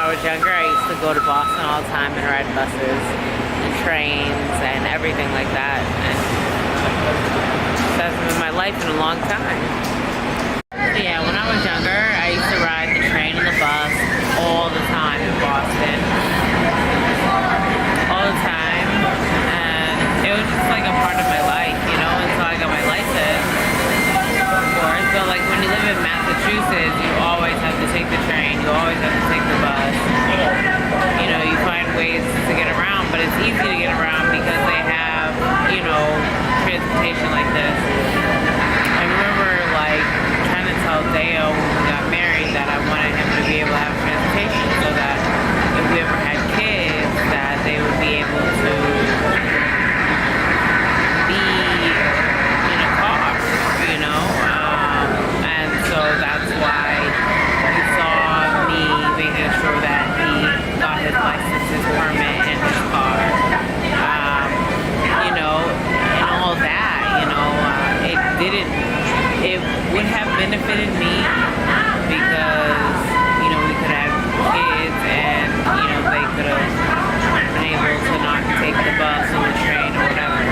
I was younger, I used to go to Boston all the time and ride buses and trains and everything like that. And that's been my life in a long time. Yeah, when I was younger, I used to ride the train and the bus all the time in Boston. All the time. And it was just like a part of my life, you know, until I got my license, of course. But like when you live in Massachusetts, you always have to take the train, you always have to take the bus. You know, you find ways to get around, but it's easy to get around because they have, you know, transportation like this. I remember like trying to tell Deo when we got married that I wanted him to be able to have transportation so that if we ever had kids, that they would be able to be in a car, you know? And so that's why he saw me making sure that he got his license, his permit, and his car. You know, and all that, you know, it would have benefited me because, you know, we could have kids and, you know, they could have been able to not take the bus or the train or whatever.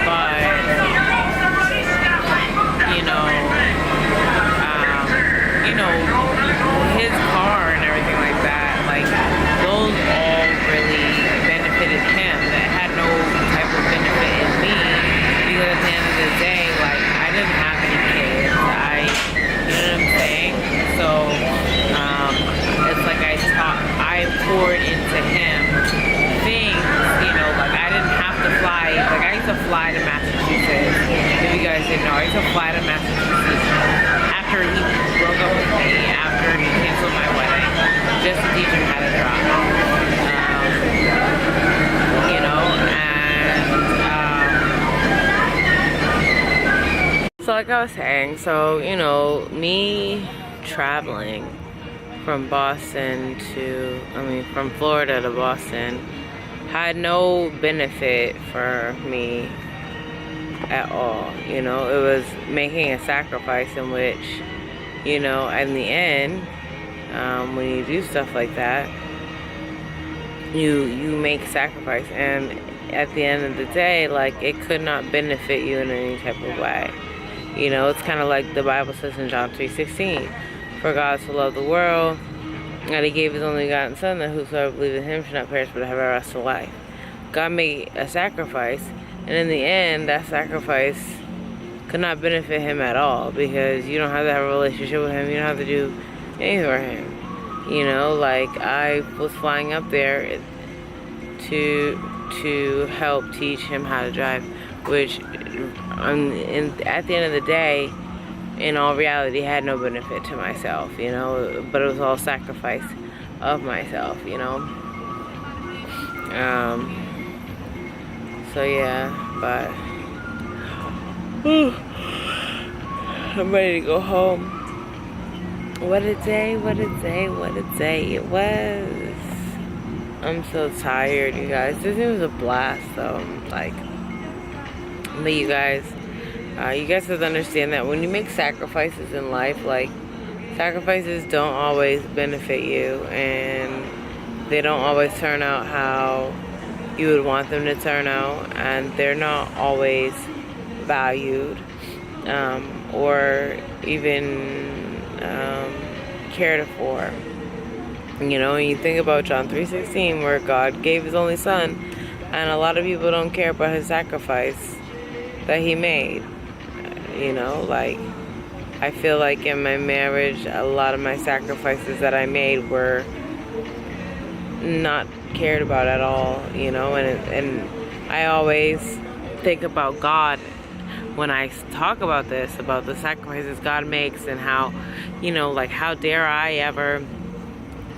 But, you know, his car and everything like that, like, those all really benefited him. That had no type of benefit in me because at the end of the day, like, I didn't have any kids. You know what I'm saying? So, it's like I poured into him things, you know, like I didn't have to fly. Like I used to fly to Massachusetts. If you guys didn't know, I used to fly to Massachusetts after he broke up with me, after he canceled my wedding, just to teach him how to drive. You know, and so like I was saying, so you know, me traveling from Boston to, from Florida to Boston had no benefit for me at all. You know, it was making a sacrifice in which, you know, in the end, when you do stuff like that, you make sacrifice, and at the end of the day, like, it could not benefit you in any type of way. You know, it's kind of like the Bible says in John 3:16, for God so loved the world that he gave his only begotten son, that whosoever believes in him should not perish but have everlasting life. God made a sacrifice, and in the end, that sacrifice could not benefit him at all, because you don't have to have a relationship with him, you don't have to do anything for him. You know, like, I was flying up there to help teach him how to drive, which at the end of the day, in all reality, had no benefit to myself, you know, but it was all sacrifice of myself, you know. So yeah, but I'm ready to go home. What a day, what a day, what a day it was. I'm so tired, you guys. This was a blast, though. Like, but you guys have to understand that when you make sacrifices in life, like, sacrifices don't always benefit you, and they don't always turn out how you would want them to turn out, and they're not always valued or even cared for. You know, and you think about John 3:16, where God gave his only son, and a lot of people don't care about his sacrifice that he made. You know, like, I feel like in my marriage, a lot of my sacrifices that I made were not cared about at all, you know, and I always think about God when I talk about this, about the sacrifices God makes, and how, you know, like, how dare I ever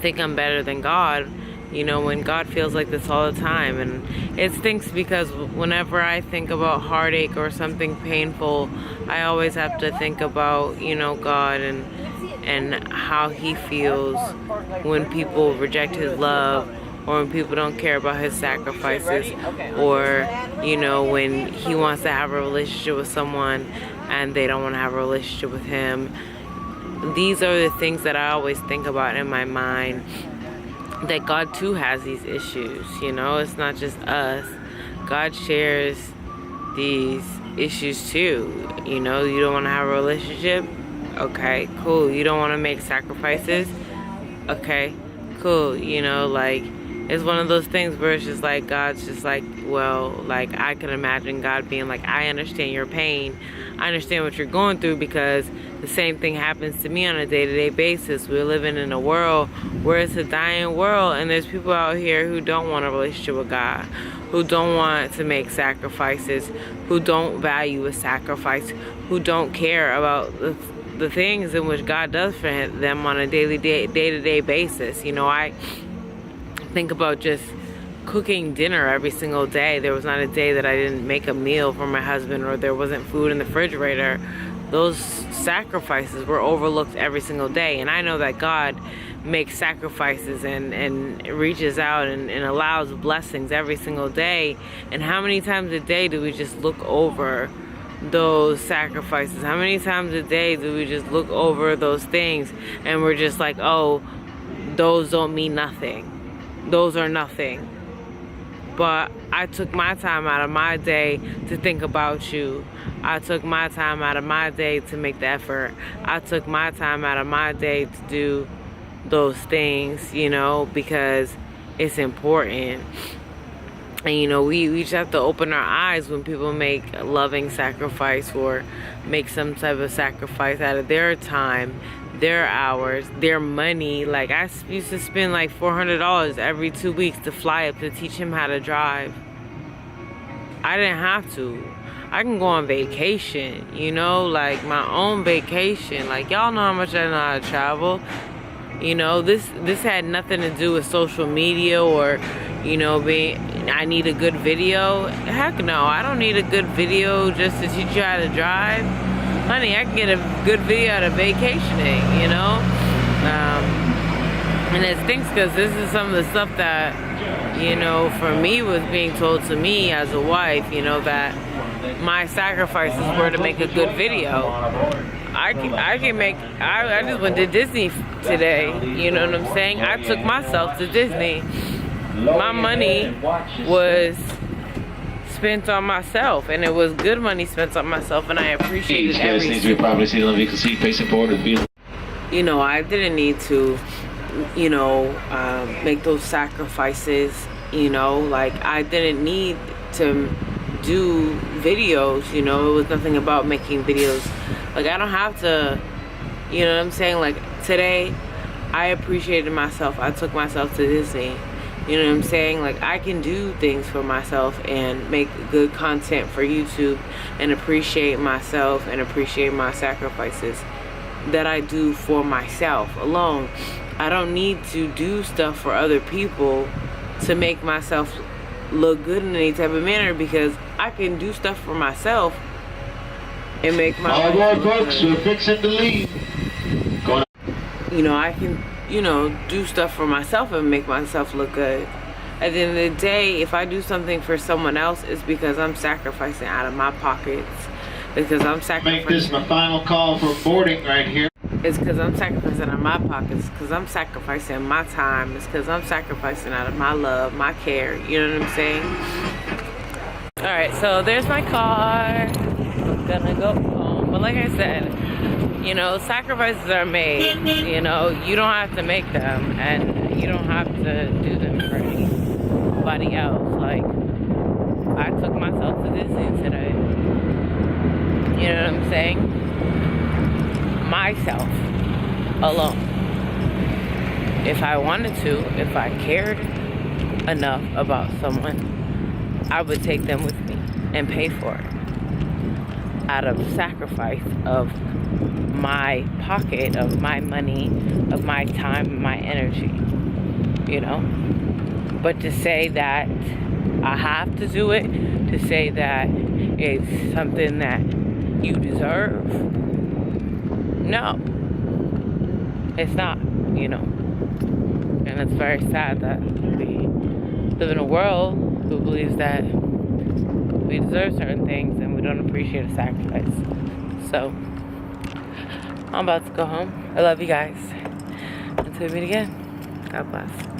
think I'm better than God, you know, when God feels like this all the time. And it stinks because whenever I think about heartache or something painful, I always have to think about, you know, God and how he feels when people reject his love, or when people don't care about his sacrifices, or, you know, when he wants to have a relationship with someone and they don't want to have a relationship with him. these are the things that I always think about in my mind, that God too has these issues, you know. It's not just us. God shares these issues too, you know. You don't want to have a relationship? Okay, cool. You don't want to make sacrifices? Okay, cool. You know, like, it's one of those things where it's just like, God's just like, well, like, I can imagine God being like, I understand your pain. I understand what you're going through, because the same thing happens to me on a day-to-day basis. We're living in a world where it's a dying world, and there's people out here who don't want a relationship with God, who don't want to make sacrifices, who don't value a sacrifice, who don't care about the things in which God does for them on a day-to-day basis. You know, I think about just cooking dinner every single day. There was not a day that I didn't make a meal for my husband, or there wasn't food in the refrigerator. Those sacrifices were overlooked every single day. And I know that God makes sacrifices and reaches out and allows blessings every single day. And how many times a day do we just look over those sacrifices? How many times a day do we just look over those things and we're just like, oh, those don't mean nothing. Those are nothing. But I took my time out of my day to think about you. I took my time out of my day to make the effort. I took my time out of my day to do those things, you know, because it's important. And, you know, we just have to open our eyes when people make a loving sacrifice, or make some type of sacrifice out of their time, their hours, their money. Like, I used to spend like $400 every 2 weeks to fly up to teach him how to drive. I didn't have to. I can go on vacation, you know, like my own vacation. Like, y'all know how much I know how to travel. You know, this had nothing to do with social media, or, you know, I need a good video. Heck no, I don't need a good video just to teach you how to drive. Honey, I can get a good video out of vacationing, you know? And it stinks, because this is some of the stuff that, you know, for me, was being told to me as a wife, you know, that my sacrifices were to make a good video. I just went to Disney today, you know what I'm saying? I took myself to Disney. My money was spent on myself, and it was good money spent on myself, and I appreciated everything. You know, I didn't need to, you know, make those sacrifices, you know, like, I didn't need to do videos, you know. It was nothing about making videos. Like, I don't have to, you know what I'm saying? Like, today, I appreciated myself. I took myself to Disney. You know what I'm saying? Like, I can do things for myself and make good content for YouTube, and appreciate myself and appreciate my sacrifices that I do for myself alone. I don't need to do stuff for other people to make myself look good in any type of manner, because I can do stuff for myself and make my all right, folks, we're fixing to leave. You know, I can, you know, do stuff for myself and make myself look good. At the end of the day, if I do something for someone else, it's because I'm sacrificing out of my pockets. Because I'm sacrificing. Make this my final call for boarding right here. It's because I'm sacrificing out of my pockets. Because I'm sacrificing my time. It's because I'm sacrificing out of my love, my care. You know what I'm saying? Alright, so there's my car. I'm gonna go home. But like I said, you know, sacrifices are made. You know, you don't have to make them, and you don't have to do them for anybody else. Like, I took myself to Disney today. You know what I'm saying? Myself alone. If I wanted to, if I cared enough about someone, I would take them with me and pay for it out of sacrifice of my pocket, of my money, of my time, my energy, you know. But to say that I have to do it, to say that it's something that you deserve, no, it's not, you know. And it's very sad that we live in a world who believes that we deserve certain things and we don't appreciate a sacrifice. So I'm about to go home. I love you guys. Until we meet again. God bless.